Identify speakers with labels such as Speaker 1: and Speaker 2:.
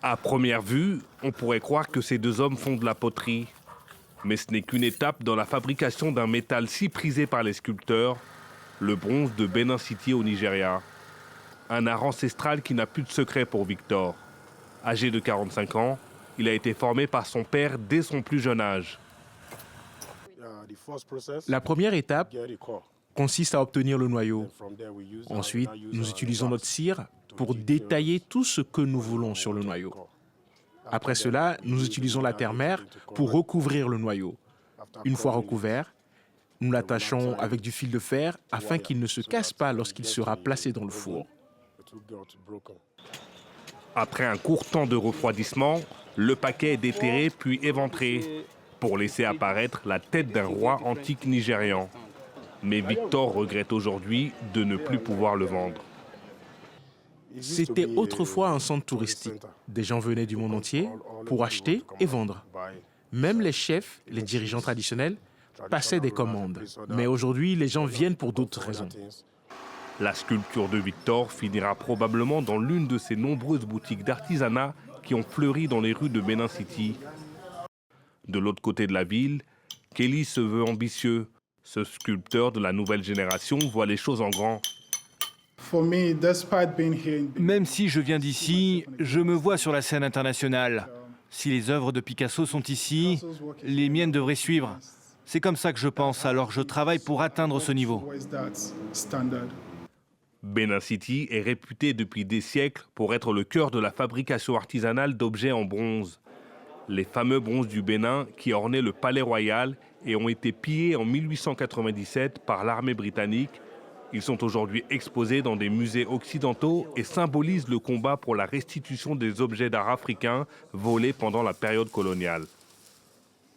Speaker 1: À première vue, on pourrait croire que ces deux hommes font de la poterie. Mais ce n'est qu'une étape dans la fabrication d'un métal si prisé par les sculpteurs, le bronze de Benin City au Nigeria. Un art ancestral qui n'a plus de secret pour Victor. Âgé de 45 ans, il a été formé par son père dès son plus jeune âge.
Speaker 2: La première étape consiste à obtenir le noyau. Ensuite, nous utilisons notre cire pour détailler tout ce que nous voulons sur le noyau. Après cela, nous utilisons la terre mère pour recouvrir le noyau. Une fois recouvert, nous l'attachons avec du fil de fer afin qu'il ne se casse pas lorsqu'il sera placé dans le four.
Speaker 1: Après un court temps de refroidissement, le paquet est déterré puis éventré pour laisser apparaître la tête d'un roi antique nigérian. Mais Victor regrette aujourd'hui de ne plus pouvoir le vendre.
Speaker 2: C'était autrefois un centre touristique. Des gens venaient du monde entier pour acheter et vendre. Même les chefs, les dirigeants traditionnels, passaient des commandes. Mais aujourd'hui, les gens viennent pour d'autres raisons.
Speaker 1: La sculpture de Victor finira probablement dans l'une de ces nombreuses boutiques d'artisanat qui ont fleuri dans les rues de Benin City. De l'autre côté de la ville, Kelly se veut ambitieux. Ce sculpteur de la nouvelle génération voit les choses en grand.
Speaker 3: Même si je viens d'ici, je me vois sur la scène internationale. Si les œuvres de Picasso sont ici, les miennes devraient suivre. C'est comme ça que je pense, alors je travaille pour atteindre ce niveau.
Speaker 1: Benin City est réputé depuis des siècles pour être le cœur de la fabrication artisanale d'objets en bronze. Les fameux bronzes du Bénin qui ornaient le palais royal et ont été pillés en 1897 par l'armée britannique. Ils sont aujourd'hui exposés dans des musées occidentaux et symbolisent le combat pour la restitution des objets d'art africains volés pendant la période coloniale.